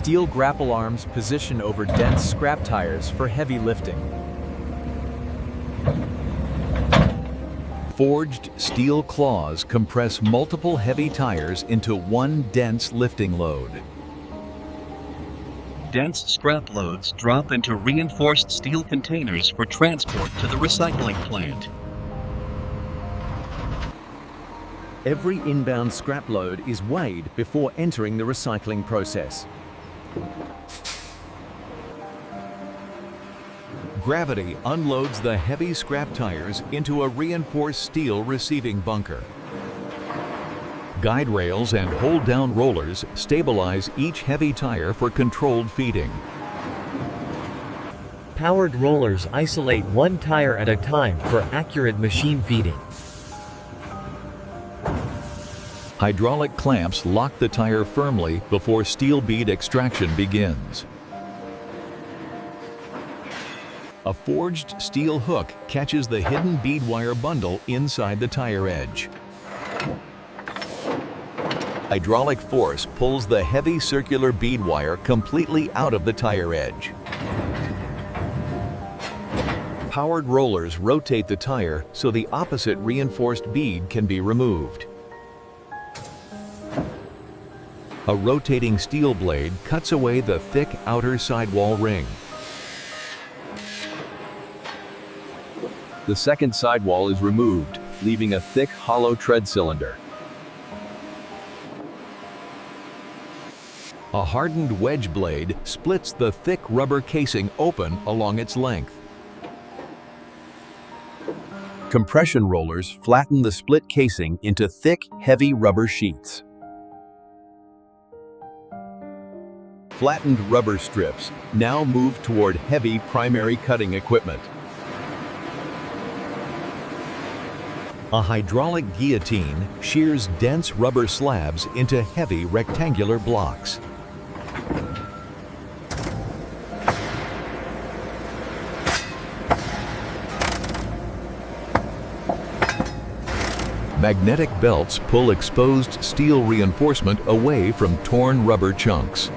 Steel grapple arms position over dense scrap tires for heavy lifting. Forged steel claws compress multiple heavy tires into one dense lifting load. Dense scrap loads drop into reinforced steel containers for transport to the recycling plant. Every inbound scrap load is weighed before entering the recycling process. Gravity unloads the heavy scrap tires into a reinforced steel receiving bunker. Guide rails and hold-down rollers stabilize each heavy tire for controlled feeding. Powered rollers isolate one tire at a time for accurate machine feeding. Hydraulic clamps lock the tire firmly before steel bead extraction begins. A forged steel hook catches the hidden bead wire bundle inside the tire edge. Hydraulic force pulls the heavy circular bead wire completely out of the tire edge. Powered rollers rotate the tire so the opposite reinforced bead can be removed. A rotating steel blade cuts away the thick outer sidewall ring. The second sidewall is removed, leaving a thick hollow tread cylinder. A hardened wedge blade splits the thick rubber casing open along its length. Compression rollers flatten the split casing into thick, heavy rubber sheets. Flattened rubber strips now move toward heavy primary cutting equipment. A hydraulic guillotine shears dense rubber slabs into heavy rectangular blocks. Magnetic belts pull exposed steel reinforcement away from torn rubber chunks.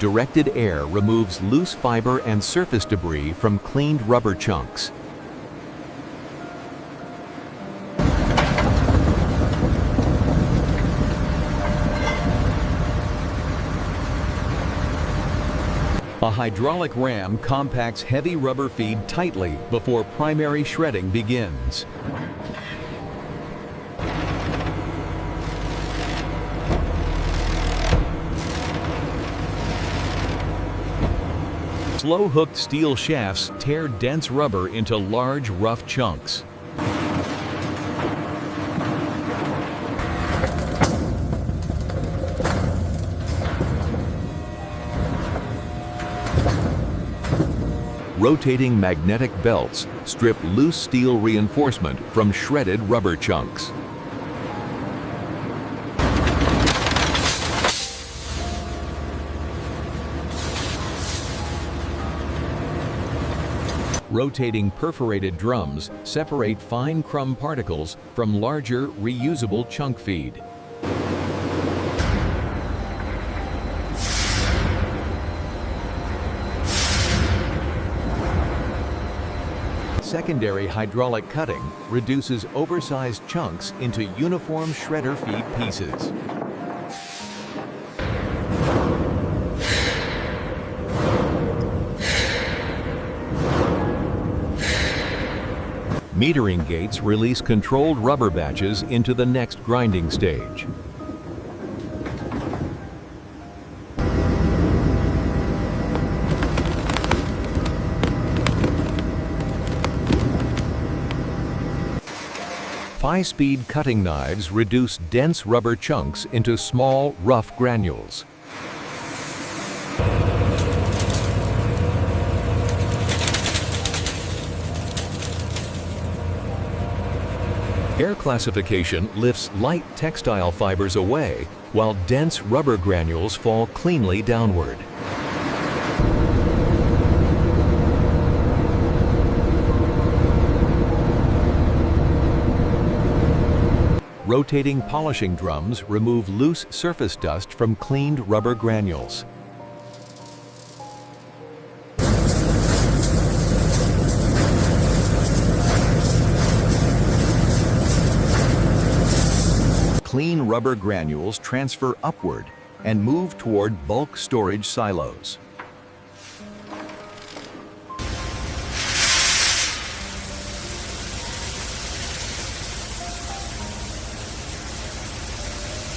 Directed air removes loose fiber and surface debris from cleaned rubber chunks. A hydraulic ram compacts heavy rubber feed tightly before primary shredding begins. Slow-hooked steel shafts tear dense rubber into large, rough chunks. Rotating magnetic belts strip loose steel reinforcement from shredded rubber chunks. Rotating perforated drums separate fine crumb particles from larger, reusable chunk feed. Secondary hydraulic cutting reduces oversized chunks into uniform shredder feed pieces. Metering gates release controlled rubber batches into the next grinding stage. High-speed cutting knives reduce dense rubber chunks into small, rough granules. Air classification lifts light textile fibers away, while dense rubber granules fall cleanly downward. Rotating polishing drums remove loose surface dust from cleaned rubber granules. Clean rubber granules transfer upward and move toward bulk storage silos.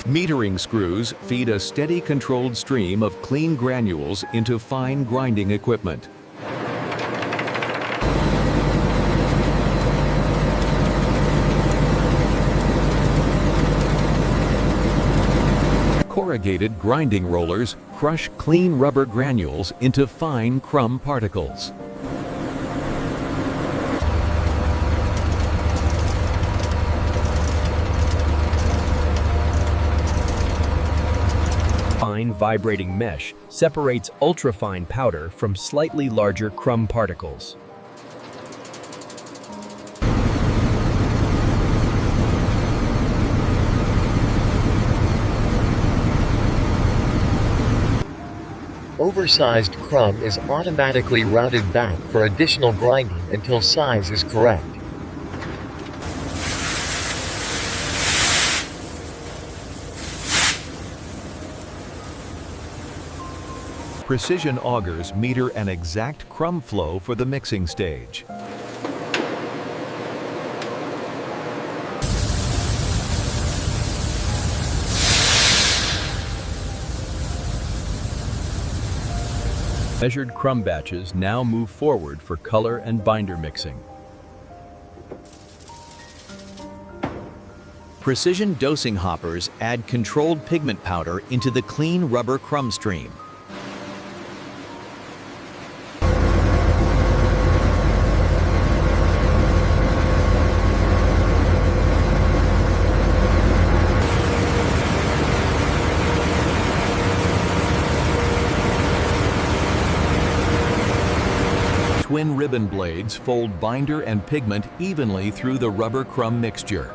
Metering screws feed a steady controlled stream of clean granules into fine grinding equipment. Corrugated grinding rollers crush clean rubber granules into fine crumb particles. Fine vibrating mesh separates ultrafine powder from slightly larger crumb particles. Oversized crumb is automatically routed back for additional grinding until size is correct. Precision augers meter an exact crumb flow for the mixing stage. Measured crumb batches now move forward for color and binder mixing. Precision dosing hoppers add controlled pigment powder into the clean rubber crumb stream. Twin ribbon blades fold binder and pigment evenly through the rubber crumb mixture.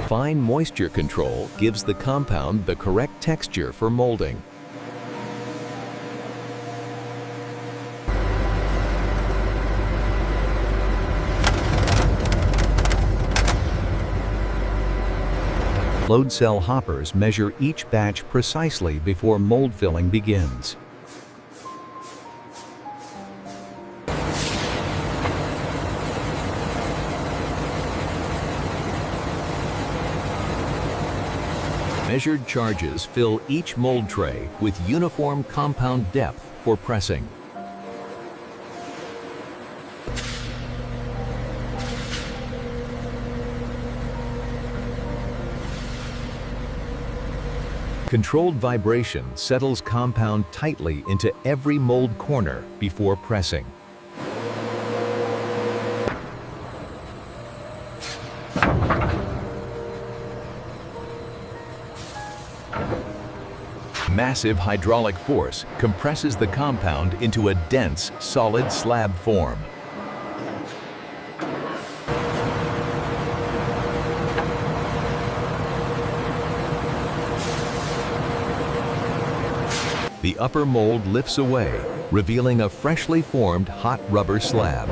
Fine moisture control gives the compound the correct texture for molding. Load cell hoppers measure each batch precisely before mold filling begins. Measured charges fill each mold tray with uniform compound depth for pressing. Controlled vibration settles compound tightly into every mold corner before pressing. Massive hydraulic force compresses the compound into a dense, solid slab form. The upper mold lifts away, revealing a freshly formed hot rubber slab.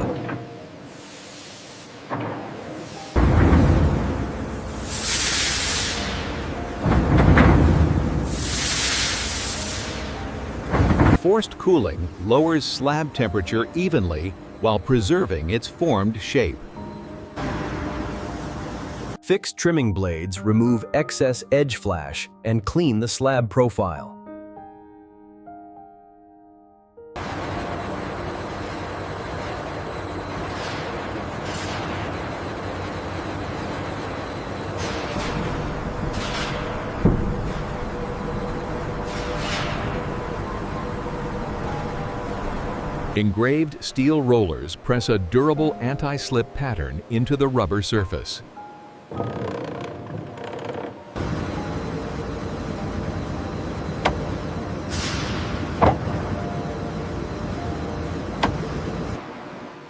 Forced cooling lowers slab temperature evenly while preserving its formed shape. Fixed trimming blades remove excess edge flash and clean the slab profile. Engraved steel rollers press a durable anti-slip pattern into the rubber surface.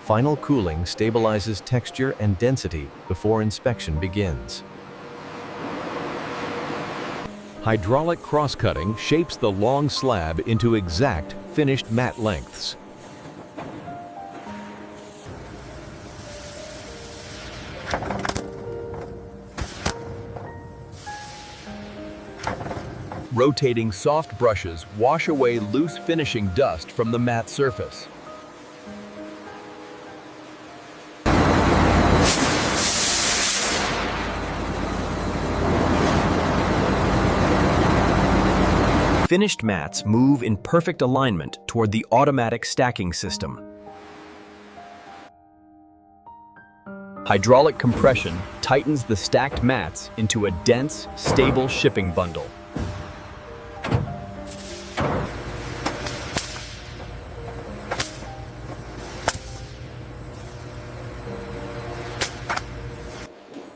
Final cooling stabilizes texture and density before inspection begins. Hydraulic cross-cutting shapes the long slab into exact finished mat lengths. Rotating soft brushes wash away loose finishing dust from the mat surface. Finished mats move in perfect alignment toward the automatic stacking system. Hydraulic compression tightens the stacked mats into a dense, stable shipping bundle.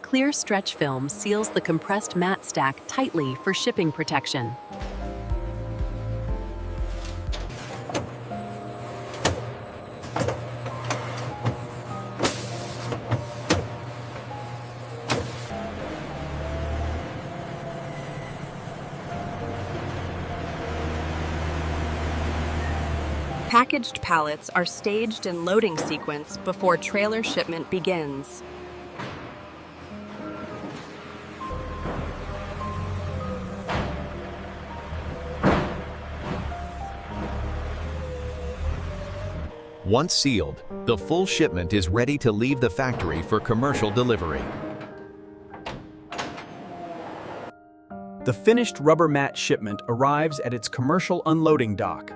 Clear stretch film seals the compressed mat stack tightly for shipping protection. Packaged pallets are staged in loading sequence before trailer shipment begins. Once sealed, the full shipment is ready to leave the factory for commercial delivery. The finished rubber mat shipment arrives at its commercial unloading dock.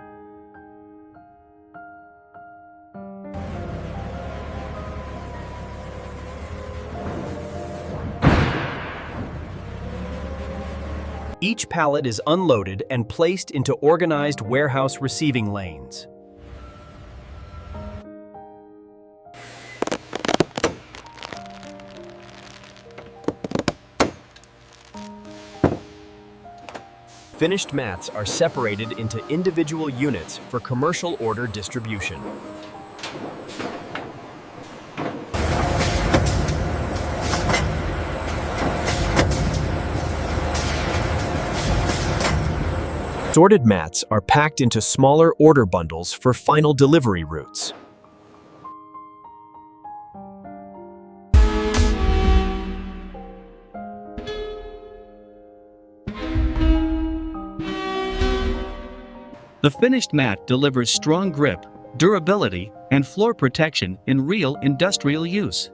Each pallet is unloaded and placed into organized warehouse receiving lanes. Finished mats are separated into individual units for commercial order distribution. Sorted mats are packed into smaller order bundles for final delivery routes. The finished mat delivers strong grip, durability, and floor protection in real industrial use.